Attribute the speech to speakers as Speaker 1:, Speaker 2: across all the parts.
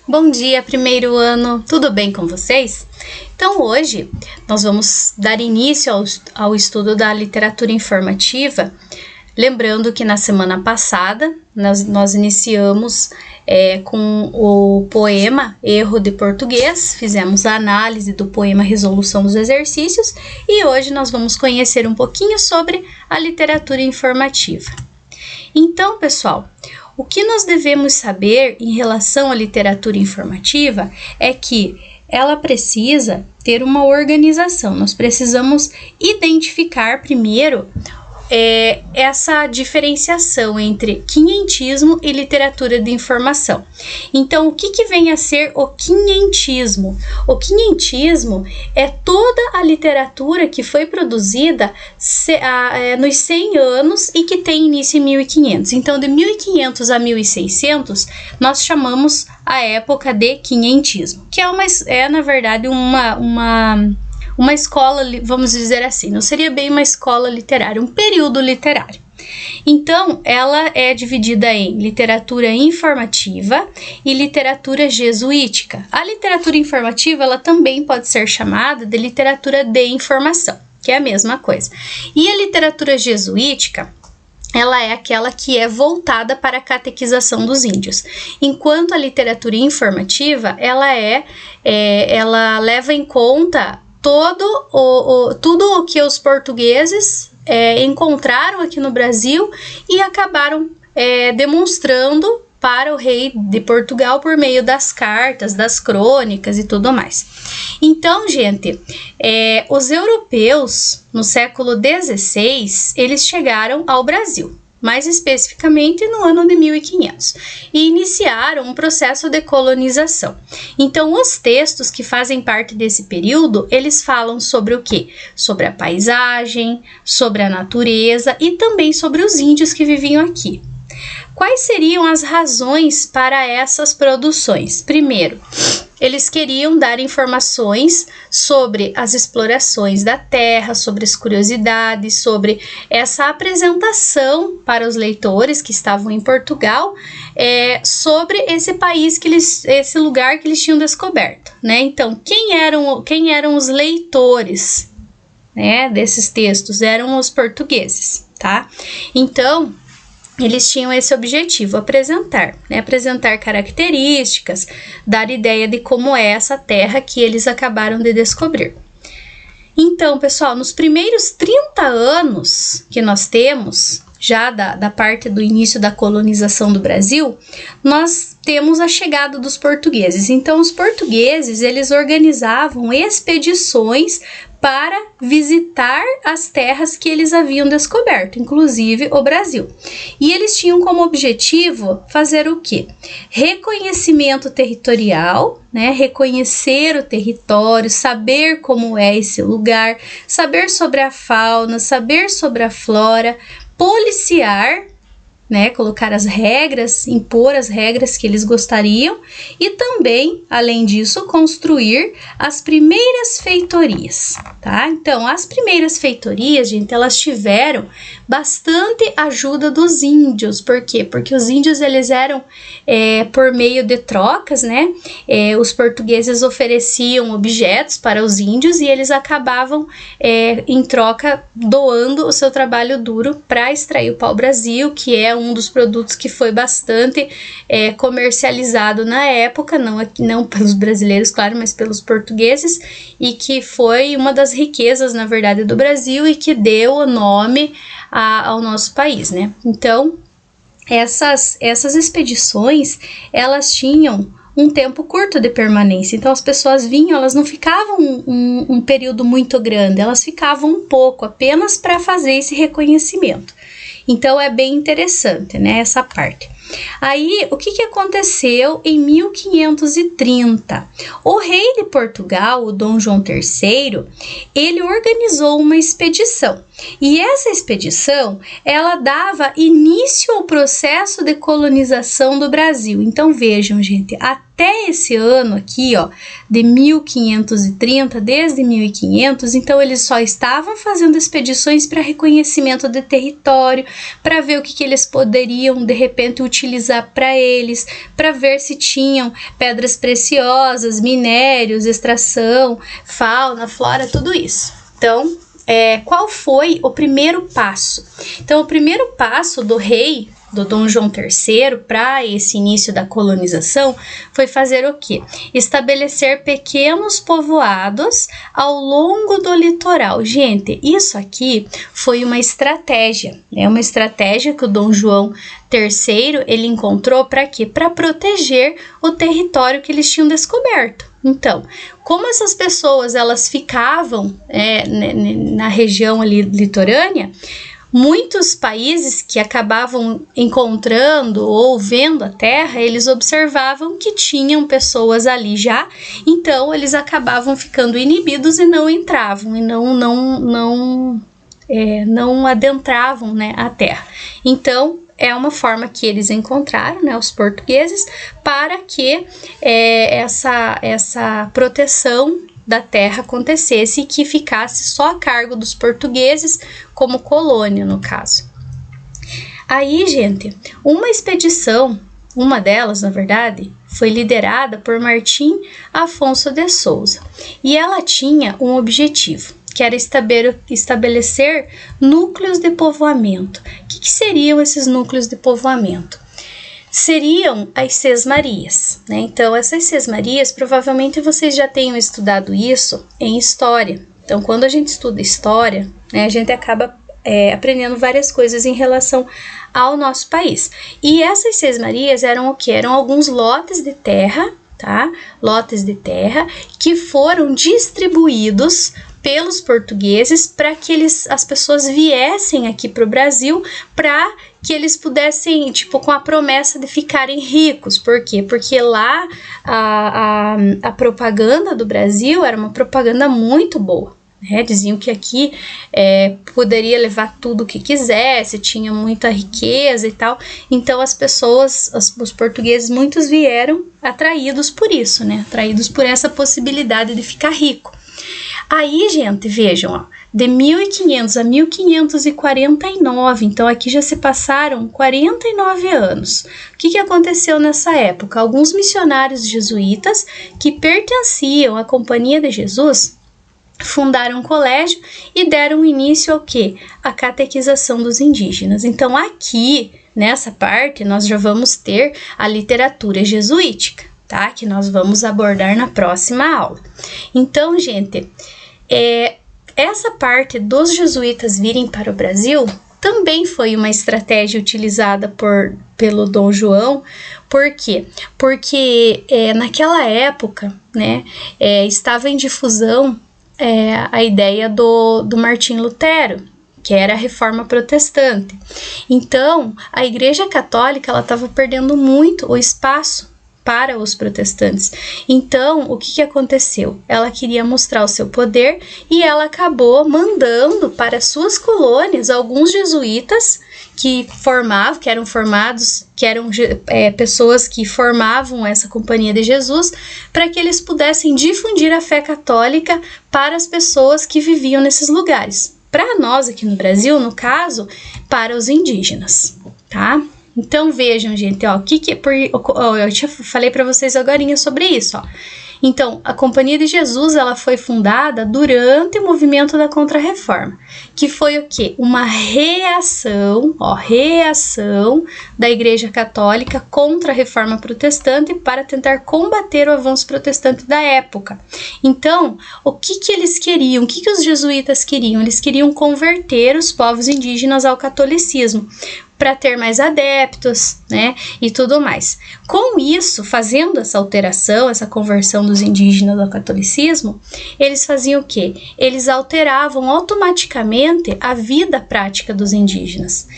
Speaker 1: Bom dia, primeiro ano, tudo bem com vocês? Então hoje nós vamos dar início ao estudo da literatura informativa, lembrando que na semana passada nós iniciamos com o poema Erro de Português, fizemos a análise do poema Resolução dos Exercícios e hoje nós vamos conhecer um pouquinho sobre a literatura informativa. Então, pessoal, o que nós devemos saber em relação à literatura informativa é que ela precisa ter uma organização. Nós precisamos identificar primeiro essa diferenciação entre quinhentismo e literatura de informação. Então, o que vem a ser o quinhentismo? O quinhentismo é toda a literatura que foi produzida nos 100 anos e que tem início em 1500. Então, de 1500 a 1600, nós chamamos a época de quinhentismo, que é na verdade uma escola, vamos dizer assim, não seria bem uma escola literária, um período literário. Então, ela é dividida em literatura informativa e literatura jesuítica. A literatura informativa, ela também pode ser chamada de literatura de informação, que é a mesma coisa. E a literatura jesuítica, ela é aquela que é voltada para a catequização dos índios, enquanto a literatura informativa, ela leva em conta tudo o que os portugueses encontraram aqui no Brasil e acabaram demonstrando para o rei de Portugal por meio das cartas, das crônicas e tudo mais. Então, gente, os europeus no século XVI, eles chegaram ao Brasil, mais especificamente no ano de 1500, e iniciaram um processo de colonização. Então, os textos que fazem parte desse período, eles falam sobre o quê? Sobre a paisagem, sobre a natureza e também sobre os índios que viviam aqui. Quais seriam as razões para essas produções? Primeiro, eles queriam dar informações sobre as explorações da terra, sobre as curiosidades, sobre essa apresentação para os leitores que estavam em Portugal, sobre esse país, esse lugar que eles tinham descoberto, né? Então, quem eram os leitores, né, desses textos? Eram os portugueses, tá? Então, eles tinham esse objetivo, apresentar características, dar ideia de como é essa terra que eles acabaram de descobrir. Então, pessoal, nos primeiros 30 anos que nós temos, já da parte do início da colonização do Brasil, nós temos a chegada dos portugueses. Então, os portugueses, eles organizavam expedições para visitar as terras que eles haviam descoberto, inclusive o Brasil. E eles tinham como objetivo fazer o quê? Reconhecimento territorial, né? Reconhecer o território, saber como é esse lugar, saber sobre a fauna, saber sobre a flora, policiar, né, colocar as regras, impor as regras que eles gostariam e também, além disso, construir as primeiras feitorias, tá? Então, as primeiras feitorias, gente, elas tiveram bastante ajuda dos índios. Por quê? Porque os índios, eles eram por meio de trocas, né? Os portugueses ofereciam objetos para os índios e eles acabavam, em troca, doando o seu trabalho duro para extrair o pau-brasil, que é um dos produtos que foi bastante comercializado na época, não pelos brasileiros, claro, mas pelos portugueses, e que foi uma das riquezas, na verdade, do Brasil e que deu o nome ao nosso país, né? Então, essas expedições, elas tinham um tempo curto de permanência, então as pessoas vinham, elas não ficavam um período muito grande, elas ficavam um pouco, apenas para fazer esse reconhecimento. Então, é bem interessante, né, essa parte. Aí, o que aconteceu em 1530? O rei de Portugal, o Dom João III, ele organizou uma expedição. E essa expedição, ela dava início ao processo de colonização do Brasil. Então, vejam, gente, até esse ano aqui, ó, de 1530, desde 1500, então eles só estavam fazendo expedições para reconhecimento de território, para ver o que eles poderiam, de repente, utilizar para eles, para ver se tinham pedras preciosas, minérios, extração, fauna, flora, tudo isso. Então, qual foi o primeiro passo? Então, o primeiro passo do rei, do Dom João III, para esse início da colonização, foi fazer o quê? Estabelecer pequenos povoados ao longo do litoral. Gente, isso aqui foi uma estratégia, né? Uma estratégia que o Dom João III, ele encontrou para quê? Para proteger o território que eles tinham descoberto. Então, como essas pessoas, elas ficavam na região ali litorânea, muitos países que acabavam encontrando ou vendo a terra, eles observavam que tinham pessoas ali já, então eles acabavam ficando inibidos e não entravam, e não adentravam, né, a terra. Então, é uma forma que eles encontraram, né, os portugueses, para que essa proteção da terra acontecesse e que ficasse só a cargo dos portugueses como colônia, no caso. Aí, gente, uma expedição, uma delas, na verdade, foi liderada por Martim Afonso de Souza, e ela tinha um objetivo, que era estabelecer núcleos de povoamento. O que seriam esses núcleos de povoamento? Seriam as Sesmarias, né? Então, essas Sesmarias, provavelmente vocês já tenham estudado isso em história. Então, quando a gente estuda história, né, a gente acaba aprendendo várias coisas em relação ao nosso país. E essas Sesmarias eram o quê? Eram alguns lotes de terra, tá? Lotes de terra que foram distribuídos pelos portugueses para que as pessoas viessem aqui para o Brasil para que eles pudessem, tipo, com a promessa de ficarem ricos. Por quê? Porque lá a propaganda do Brasil era uma propaganda muito boa. Diziam que aqui poderia levar tudo o que quisesse, tinha muita riqueza e tal. Então as pessoas, os portugueses, muitos vieram atraídos por isso, né? Atraídos por essa possibilidade de ficar rico. Aí, gente, vejam, ó, de 1500 a 1549, então aqui já se passaram 49 anos. O que aconteceu nessa época? Alguns missionários jesuítas que pertenciam à Companhia de Jesus fundaram um colégio e deram início ao quê? A catequização dos indígenas. Então, aqui, nessa parte, nós já vamos ter a literatura jesuítica, tá? Que nós vamos abordar na próxima aula. Então, gente, essa parte dos jesuítas virem para o Brasil também foi uma estratégia utilizada pelo Dom João. Por quê? Porque naquela época, né, estava em difusão a ideia do Martim Lutero, que era a reforma protestante. Então, a Igreja Católica estava perdendo muito o espaço para os protestantes. Então, o que aconteceu? Ela queria mostrar o seu poder e ela acabou mandando para suas colônias alguns jesuítas que eram pessoas que formavam essa Companhia de Jesus, para que eles pudessem difundir a fé católica para as pessoas que viviam nesses lugares. Para nós aqui no Brasil, no caso, para os indígenas, tá? Então vejam, gente, ó, eu já falei para vocês agorinha sobre isso, ó. Então, a Companhia de Jesus, ela foi fundada durante o movimento da Contra-Reforma, que foi o quê? Uma reação da Igreja Católica contra a Reforma Protestante para tentar combater o avanço protestante da época. Então, o que eles queriam? O que os jesuítas queriam? Eles queriam converter os povos indígenas ao catolicismo, para ter mais adeptos, né, e tudo mais. Com isso, fazendo essa alteração, essa conversão dos indígenas ao catolicismo, eles faziam o quê? Eles alteravam automaticamente a vida prática dos indígenas,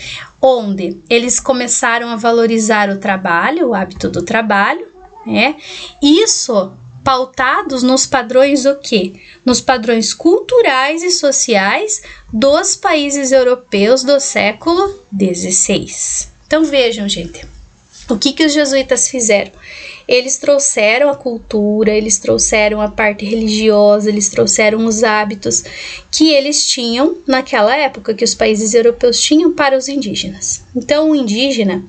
Speaker 1: onde eles começaram a valorizar o trabalho, o hábito do trabalho, né, isso pautados nos padrões o quê? Nos padrões culturais e sociais dos países europeus do século XVI. Então vejam, gente, o que os jesuítas fizeram? eles trouxeram a cultura, eles trouxeram a parte religiosa, eles trouxeram os hábitos que eles tinham naquela época, que os países europeus tinham para os indígenas. Então, o indígena,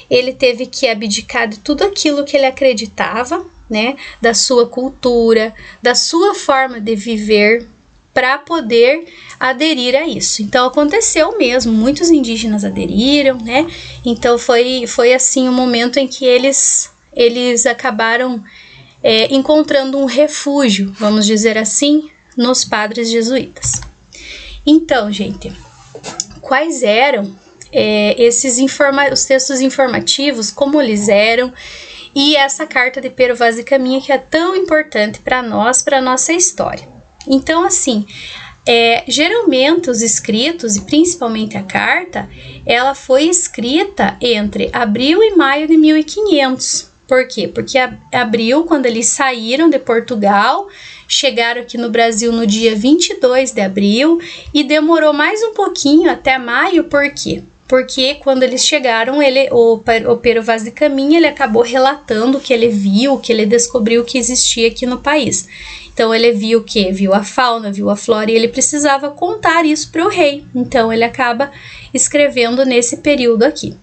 Speaker 1: ele teve que abdicar de tudo aquilo que ele acreditava, né, da sua cultura, da sua forma de viver, para poder aderir a isso. Então aconteceu mesmo, muitos indígenas aderiram, né? Então foi assim um momento em que eles acabaram encontrando um refúgio, vamos dizer assim, nos padres jesuítas. Então, gente, quais eram os textos informativos, como eles eram, e essa carta de Pero Vaz de Caminha que é tão importante para nós, para nossa história. Então, assim, geralmente os escritos, e principalmente a carta, ela foi escrita entre abril e maio de 1500. Por quê? Porque abril, quando eles saíram de Portugal, chegaram aqui no Brasil no dia 22 de abril e demorou mais um pouquinho até maio. Por quê? Porque quando eles chegaram, o Pero Vaz de Caminha, ele acabou relatando o que ele viu, o que ele descobriu que existia aqui no país. Então ele viu o quê? Viu a fauna, viu a flora, e ele precisava contar isso para o rei. Então ele acaba escrevendo nesse período aqui.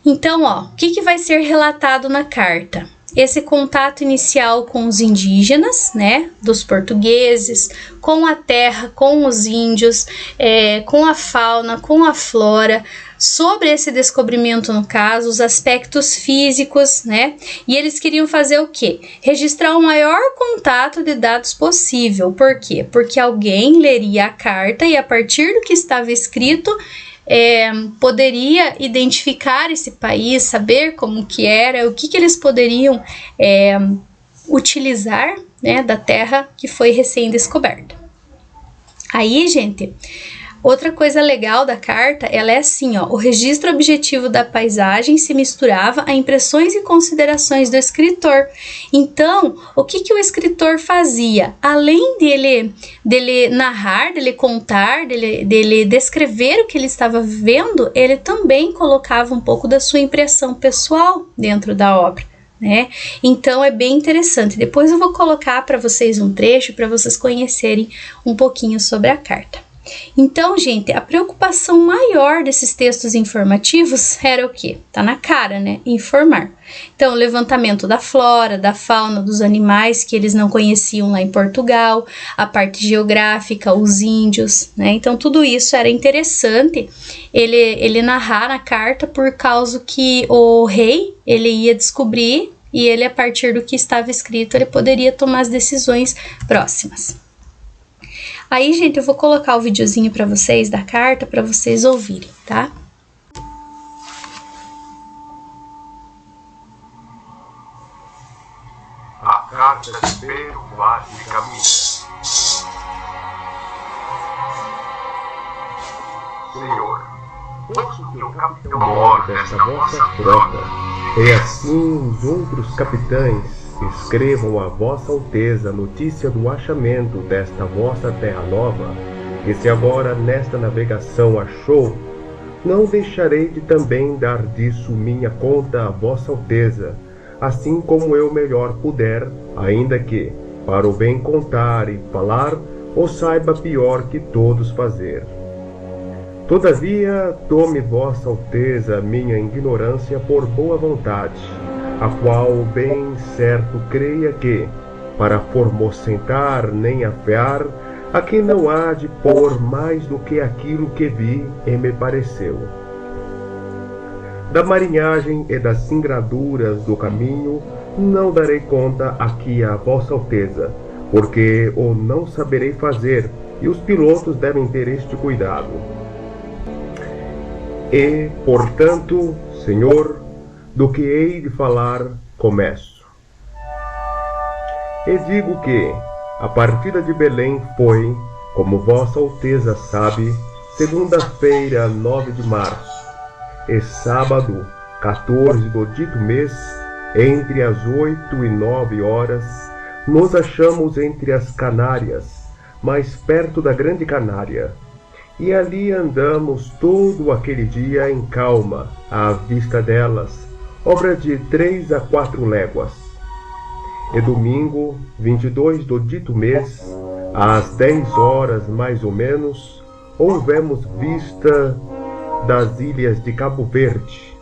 Speaker 1: Então, o que vai ser relatado na carta? Esse contato inicial com os indígenas, né, dos portugueses, com a terra, com os índios, com a fauna, com a flora, sobre esse descobrimento, no caso, os aspectos físicos, né, e eles queriam fazer o quê? Registrar o maior contato de dados possível. Por quê? Porque alguém leria a carta e, a partir do que estava escrito, poderia identificar esse país, saber como que era, o que eles poderiam utilizar, né, da terra que foi recém-descoberta. Aí, gente, outra coisa legal da carta, ela é assim, o registro objetivo da paisagem se misturava a impressões e considerações do escritor. Então, o que o escritor fazia? Além dele narrar, dele contar, dele descrever o que ele estava vendo, ele também colocava um pouco da sua impressão pessoal dentro da obra, né? Então é bem interessante. Depois eu vou colocar para vocês um trecho para vocês conhecerem um pouquinho sobre a carta. Então, gente, a preocupação maior desses textos informativos era o quê? Tá na cara, né? Informar. Então, o levantamento da flora, da fauna, dos animais que eles não conheciam lá em Portugal, a parte geográfica, os índios, né? Então, tudo isso era interessante ele narrar na carta, por causa que o rei, ele ia descobrir, e ele, a partir do que estava escrito, ele poderia tomar as decisões próximas. Aí, gente, eu vou colocar o videozinho para vocês da carta, para vocês ouvirem, tá?
Speaker 2: A carta de Pero Vaz de Caminha. Senhor, ouço que o capitão mor desta vossa frota,
Speaker 3: e assim os outros capitães escrevam a vossa alteza notícia do achamento desta vossa terra nova, que se agora nesta navegação achou, não deixarei de também dar disso minha conta a vossa alteza, assim como eu melhor puder, ainda que, para o bem contar e falar, o saiba pior que todos fazer. Todavia, tome vossa alteza minha ignorância por boa vontade, a qual bem certo creia que, para formosentar nem afear, aqui não há de pôr mais do que aquilo que vi e me pareceu. Da marinhagem e das singraduras do caminho não darei conta aqui a vossa alteza, porque o não saberei fazer, e os pilotos devem ter este cuidado. E, portanto, Senhor, do que hei de falar, começo. E digo que a partida de Belém foi, como vossa alteza sabe, segunda-feira, 9 de março, e sábado, 14 do dito mês, entre as 8 e 9 horas, nos achamos entre as Canárias, mais perto da Grande Canária, e ali andamos todo aquele dia em calma, à vista delas, obra de 3 a 4 léguas, E domingo, 22 do dito mês, às 10 horas mais ou menos, houvemos vista das ilhas de Cabo Verde,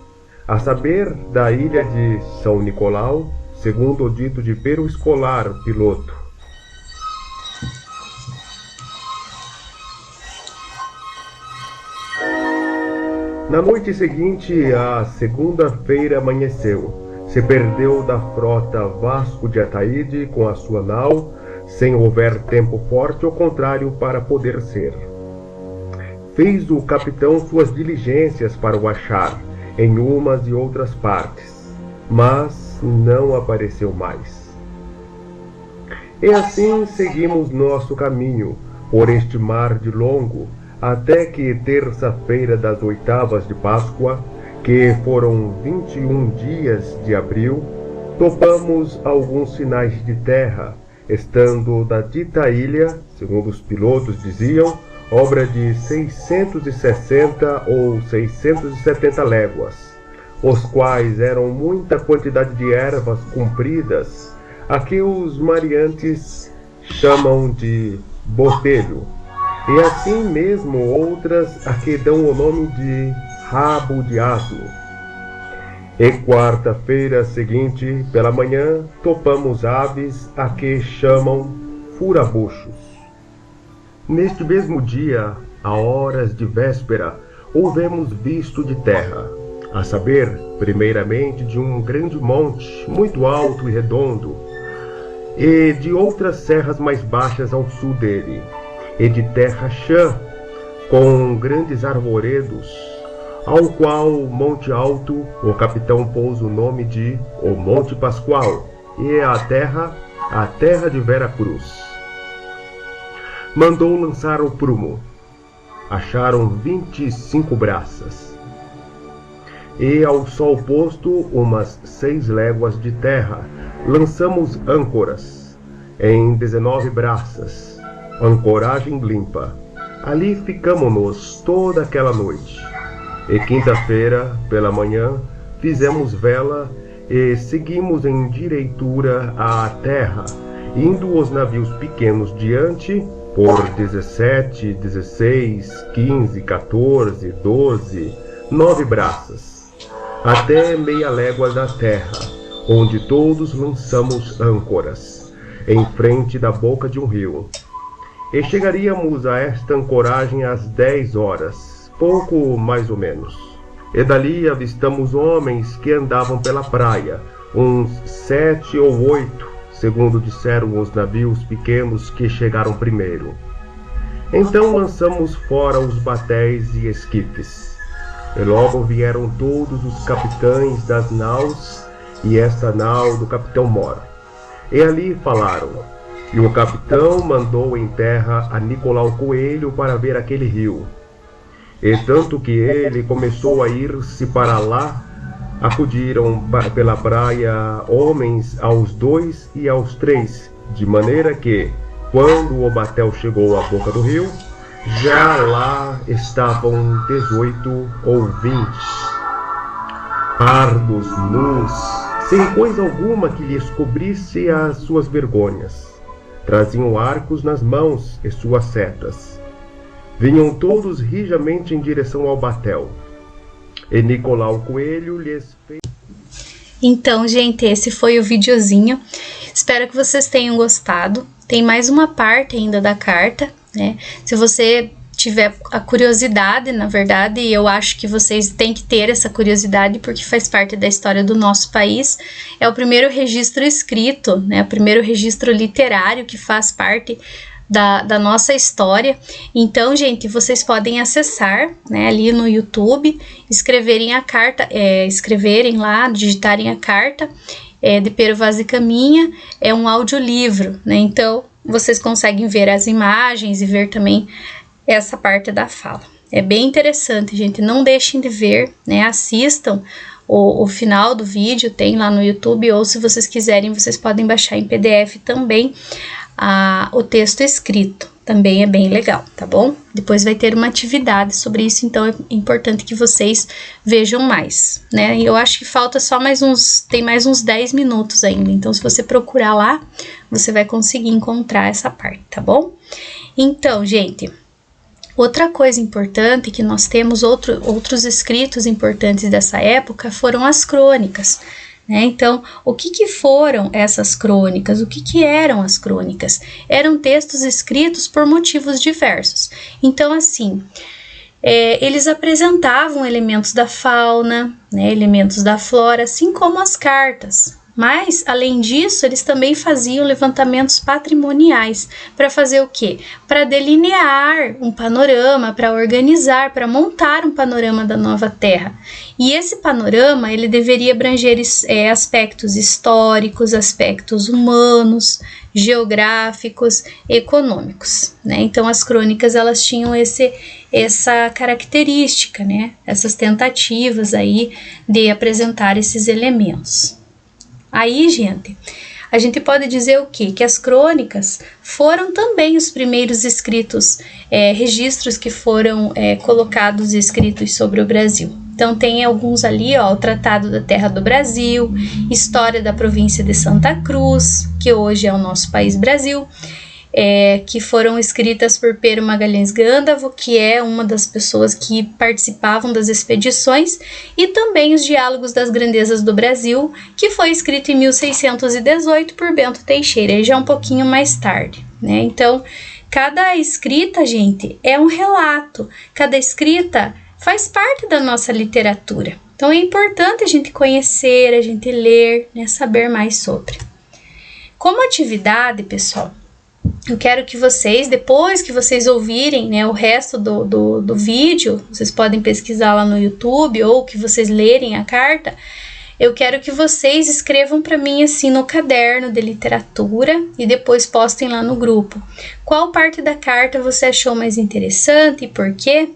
Speaker 3: a saber, da ilha de São Nicolau, segundo o dito de Pero Escolar, piloto. Na noite seguinte, a segunda-feira amanheceu. Se perdeu da frota Vasco de Ataíde com a sua nau, sem houver tempo forte ou contrário para poder ser. Fez o capitão suas diligências para o achar, em umas e outras partes, mas não apareceu mais. E assim seguimos nosso caminho, por este mar de longo, até que terça-feira das oitavas de Páscoa, que foram 21 dias de abril, topamos alguns sinais de terra, estando da dita ilha, segundo os pilotos diziam, obra de 660 ou 670 léguas, os quais eram muita quantidade de ervas compridas, a que os mariantes chamam de botelho, e assim mesmo outras a que dão o nome de rabo de asno. E quarta-feira seguinte, pela manhã, topamos aves a que chamam furabuchos. Neste mesmo dia, a horas de véspera, houvemos visto de terra, a saber, primeiramente de um grande monte, muito alto e redondo, e de outras serras mais baixas ao sul dele, e de terra chã, com grandes arvoredos, ao qual Monte Alto o capitão pôs o nome de o Monte Pascoal, e a terra de Vera Cruz. Mandou lançar o prumo. Acharam 25 braças. E ao sol posto, umas 6 léguas de terra, lançamos âncoras, em 19 braças, ancoragem limpa. Ali ficamo-nos toda aquela noite. E quinta-feira, pela manhã, fizemos vela e seguimos em direitura à terra, indo os navios pequenos diante, por 17, 16, 15, 14, 12, 9 braças, até meia légua da terra, onde todos lançamos âncoras, em frente da boca de um rio. E chegaríamos a esta ancoragem às 10 horas, pouco mais ou menos. E dali avistamos homens que andavam pela praia, uns 7 ou 8, segundo disseram os navios pequenos que chegaram primeiro. Então lançamos fora os batéis e esquifes. E logo vieram todos os capitães das naus e esta nau do capitão Mor. E ali falaram. E o capitão mandou em terra a Nicolau Coelho para ver aquele rio. E tanto que ele começou a ir-se para lá, acudiram pela praia homens aos 2 e aos 3, de maneira que, quando o batel chegou à boca do rio, já lá estavam 18 ou 20, pardos, nus, sem coisa alguma que lhes cobrisse as suas vergonhas. Traziam arcos nas mãos e suas setas. Vinham todos rijamente em direção ao batel. E Nicolau Coelho lhes fez...
Speaker 1: Então, gente, esse foi o videozinho. Espero que vocês tenham gostado. Tem mais uma parte ainda da carta, né? Se você tiver a curiosidade, na verdade, eu acho que vocês têm que ter essa curiosidade porque faz parte da história do nosso país. É o primeiro registro escrito, né? O primeiro registro literário que faz parte da nossa história. Então, gente, vocês podem acessar, né, ali no YouTube, escreverem a carta, escreverem lá, digitarem a carta de Pero Vaz e Caminha. É um audiolivro, né? Então, vocês conseguem ver as imagens e ver também essa parte da fala. É bem interessante, gente. Não deixem de ver, né? Assistam o final do vídeo, tem lá no YouTube, ou se vocês quiserem, vocês podem baixar em PDF também o texto escrito. Também é bem legal, tá bom? Depois vai ter uma atividade sobre isso, então é importante que vocês vejam mais, né? E eu acho que falta só tem mais uns 10 minutos ainda, então se você procurar lá, você vai conseguir encontrar essa parte, tá bom? Então, gente, outra coisa importante que nós temos, outros escritos importantes dessa época foram as crônicas, né? Então, o que foram essas crônicas? O que eram as crônicas? Eram textos escritos por motivos diversos. Então, assim, eles apresentavam elementos da fauna, né, elementos da flora, assim como as cartas. Mas, além disso, eles também faziam levantamentos patrimoniais. Para fazer o quê? Para delinear um panorama, para organizar, para montar um panorama da nova Terra. E esse panorama, ele deveria abranger aspectos históricos, aspectos humanos, geográficos, econômicos, né? Então, as crônicas, elas tinham essa característica, né? Essas tentativas aí de apresentar esses elementos. Aí, gente, a gente pode dizer o quê? Que as crônicas foram também os primeiros escritos, registros que foram colocados e escritos sobre o Brasil. Então, tem alguns ali, ó, o Tratado da Terra do Brasil, História da Província de Santa Cruz, que hoje é o nosso país Brasil, que foram escritas por Pero Magalhães Gândavo, que é uma das pessoas que participavam das expedições, e também os Diálogos das Grandezas do Brasil, que foi escrito em 1618 por Bento Teixeira, e já um pouquinho mais tarde, né? Então, cada escrita, gente, é um relato, cada escrita faz parte da nossa literatura. Então, é importante a gente conhecer, a gente ler, né, saber mais sobre. Como atividade, pessoal, eu quero que vocês, depois que vocês ouvirem, né, o resto do vídeo, vocês podem pesquisar lá no YouTube ou que vocês lerem a carta, eu quero que vocês escrevam para mim assim no caderno de literatura e depois postem lá no grupo. Qual parte da carta você achou mais interessante e por quê?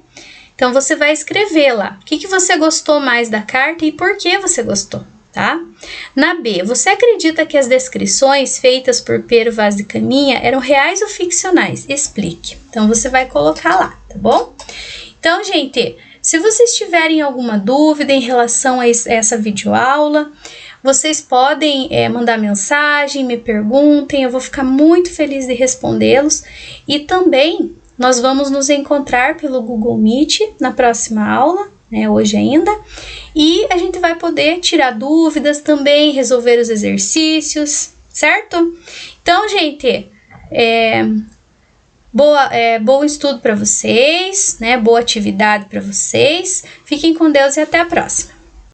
Speaker 1: Então, você vai escrever lá o que você gostou mais da carta e por que você gostou, tá? Na B, você acredita que as descrições feitas por Pero Vaz de Caminha eram reais ou ficcionais? Explique. Então, você vai colocar lá, tá bom? Então, gente, se vocês tiverem alguma dúvida em relação a essa videoaula, vocês podem mandar mensagem, me perguntem, eu vou ficar muito feliz de respondê-los. E também, nós vamos nos encontrar pelo Google Meet na próxima aula, né, hoje ainda, e a gente vai poder tirar dúvidas também, resolver os exercícios, certo? Então, gente, bom estudo para vocês, né, boa atividade para vocês, fiquem com Deus e até a próxima.